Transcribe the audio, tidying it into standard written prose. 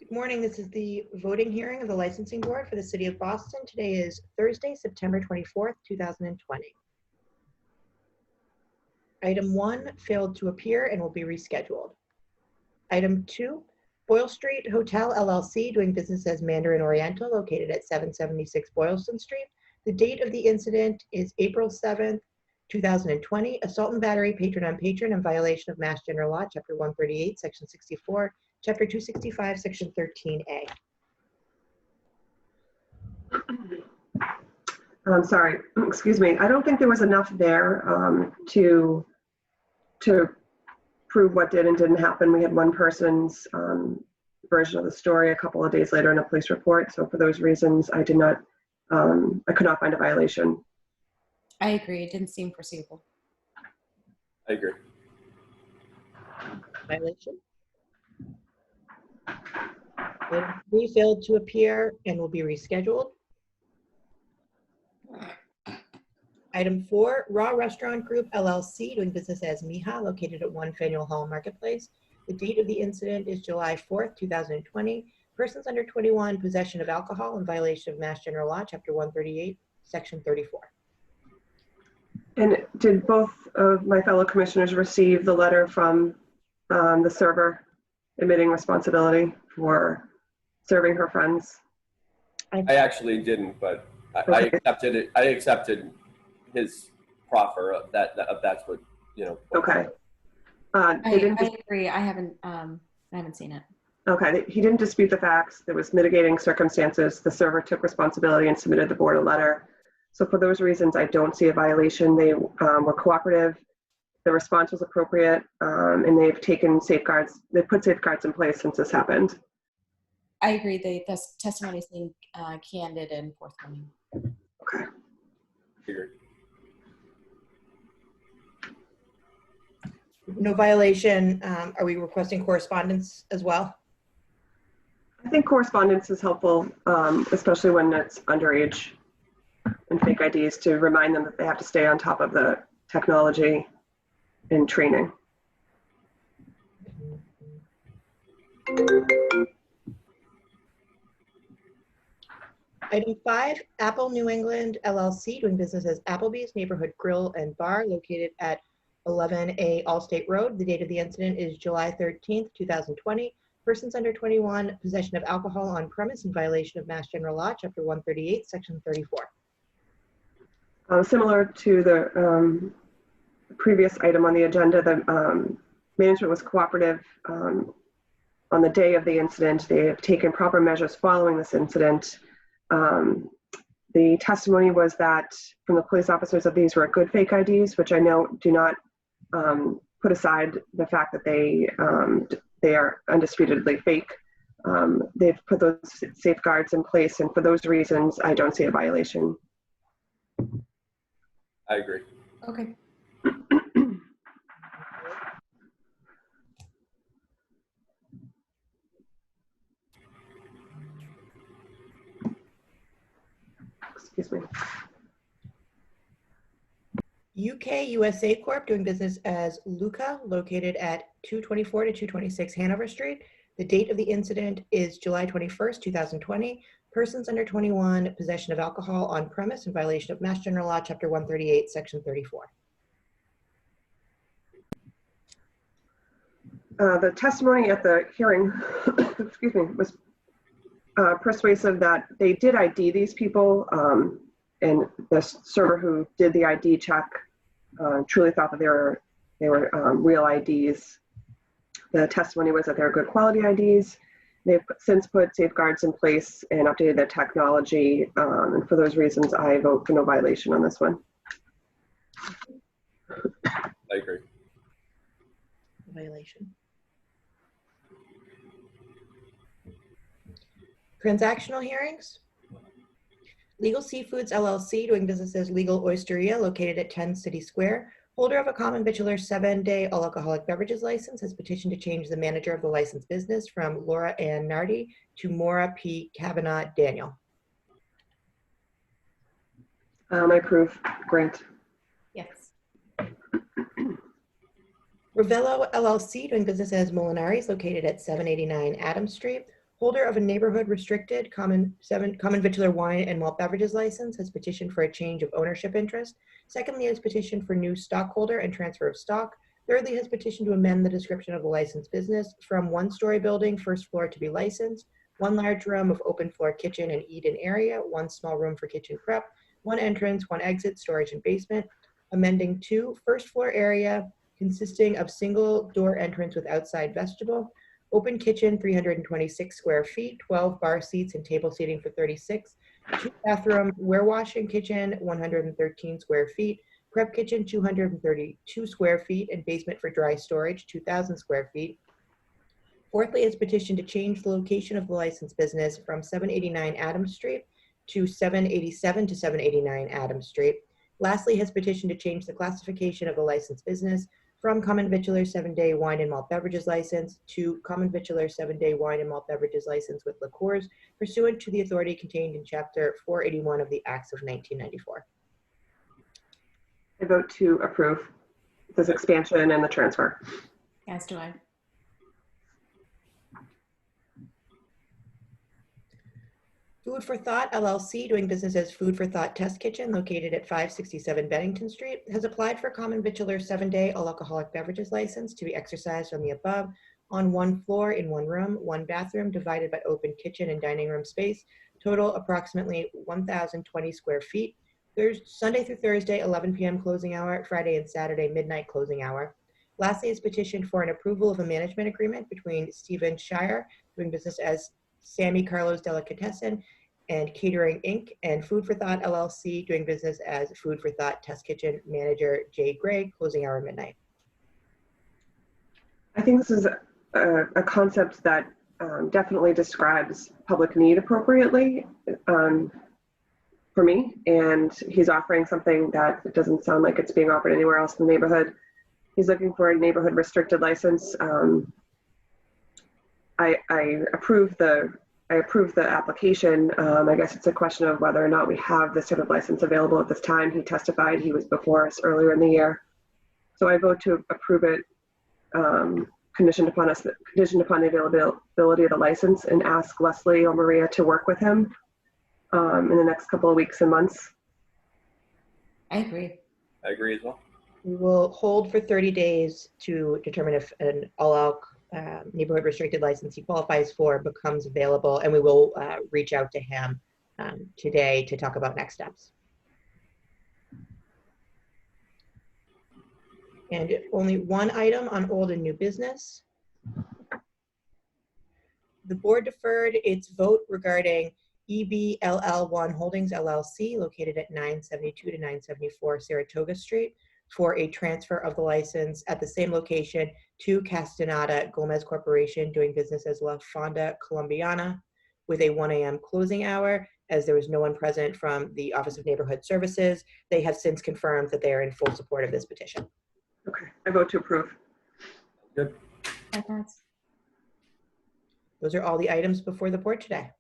Good morning. This is the voting hearing of the licensing board for the city of Boston. Today is Thursday, September 24th, 2020. Item 1 failed to appear and will be rescheduled. Item 2, Boyle Street Hotel LLC doing business as Mandarin Oriental located at 776 Boylston Street. The date of the incident is April 7th, 2020. Assault and battery, patron on patron in violation of Mass General Law, Chapter 138, Section 64, Chapter 265, Section 13A. I'm sorry, excuse me. I don't think there was enough there to prove what did and didn't happen. We had one person's version of the story a couple of days later in a police report. So for those reasons, I could not find a violation. I agree. It didn't seem foreseeable. I agree. Violation. Item 3 failed to appear and will be rescheduled. Item 4, Raw Restaurant Group LLC doing business as Miha located at 1 Faneuil Hall Marketplace. The date of the incident is July 4th, 2020. Persons under 21, possession of alcohol in violation of Mass General Law, Chapter 138, Section 34. And did both of my fellow commissioners receive the letter from the server admitting responsibility for serving her friends? I actually didn't, but I accepted it. I accepted his proffer of that's what, you know. Okay. I agree. I haven't seen it. Okay, he didn't dispute the facts. There was mitigating circumstances. The server took responsibility and submitted the board a letter. So for those reasons, I don't see a violation. They were cooperative. The response was appropriate, and they've taken safeguards. They've put safeguards in place since this happened. I agree. The testimony seemed candid and forthcoming. Okay. Figured. No violation. Are we requesting correspondence as well? I think correspondence is helpful, especially when it's underage and fake IDs, to remind them that they have to stay on top of the technology and training. Item 5, Apple New England LLC doing business as Applebee's Neighborhood Grill and Bar located at 11A Allstate Road. The date of the incident is July 13th, 2020. Persons under 21, possession of alcohol on premise in violation of Mass General Law, Chapter 138, Section 34. Similar to the previous item on the agenda, the management was cooperative on the day of the incident. They have taken proper measures following this incident. The testimony was that from the police officers that these were good fake IDs, which I know do not put aside the fact that they are undisputedly fake. They've put those safeguards in place, and for those reasons, I don't see a violation. I agree. Okay. Excuse me. UK USA Corp doing business as Luca located at 224 to 226 Hanover Street. The date of the incident is July 21st, 2020. Persons under 21, possession of alcohol on premise in violation of Mass General Law, Chapter 138, Section 34. The testimony at the hearing, excuse me, was persuasive that they did ID these people, and the server who did the ID check truly thought that they were real IDs. The testimony was that they're good quality IDs. They've since put safeguards in place and updated their technology, and for those reasons, I vote for no violation on this one. I agree. Violation. Transactional hearings. Legal Seafoods LLC doing business as Legal Oysteria located at 10 City Square. Holder of a common bachelor 7-day all alcoholic beverages license has petitioned to change the manager of the licensed business from Laura Ann Nardi to Maura P. Kavanaugh Daniel. I approve. Grant. Yes. Ravello LLC doing business as Molinari's located at 789 Adams Street. Holder of a neighborhood restricted common vitular wine and malt beverages license has petitioned for a change of ownership interest. Secondly, has petitioned for new stockholder and transfer of stock. Thirdly, has petitioned to amend the description of the licensed business from one-story building, first floor to be licensed, one large room of open floor kitchen and eat-in area, one small room for kitchen prep, one entrance, one exit, storage, and basement. Amending 2, first floor area consisting of single door entrance with outside vestibule, open kitchen 326 square feet, 12 bar seats and table seating for 36, 2 bathroom warewashing kitchen 113 square feet, prep kitchen 232 square feet, and basement for dry storage 2,000 square feet. Fourthly, it's petitioned to change the location of the licensed business from 789 Adams Street to 787 to 789 Adams Street. Lastly, has petitioned to change the classification of the licensed business from common vitular 7-day wine and malt beverages license to common vitular 7-day wine and malt beverages license with liqueurs pursuant to the authority contained in Chapter 481 of the Acts of 1994. I vote to approve this expansion and the transfer. As do I. Food for Thought LLC, doing business as Food for Thought Test Kitchen, located at 567 Bennington Street, has applied for common vitular 7-day all alcoholic beverages license to be exercised on the above on one floor in one room, one bathroom, divided by open kitchen and dining room space, total approximately 1,020 square feet. Sunday through Thursday, 11 p.m. closing hour, Friday and Saturday, midnight closing hour. Lastly, is petitioned for an approval of a management agreement between Stephen Shire, doing business as Sammy Carlos Delicatessen and Catering Inc., and Food for Thought LLC, doing business as Food for Thought Test Kitchen, manager Jay Gray, closing hour midnight. I think this is a concept that definitely describes public need appropriately for me, and he's offering something that doesn't sound like it's being offered anywhere else in the neighborhood. He's looking for a neighborhood restricted license. I approve the application. I guess it's a question of whether or not we have this sort of license available at this time. He testified he was before us earlier in the year. So I vote to approve it conditioned upon the availability of the license, and ask Leslie or Maria to work with him in the next couple of weeks and months. I agree. I agree as well. We will hold for 30 days to determine if an all-out neighborhood restricted license he qualifies for becomes available, and we will reach out to him today to talk about next steps. And only one item on old and new business. The board deferred its vote regarding EBLL1 Holdings LLC, located at 972 to 974 Saratoga Street, for a transfer of the license at the same location to Castaneda Gomez Corporation, doing business as La Fonda Colombiana, with a 1 a.m. closing hour. As there was no one present from the Office of Neighborhood Services, they have since confirmed that they are in full support of this petition. Okay, I vote to approve. Good. Likewise. Those are all the items before the board today.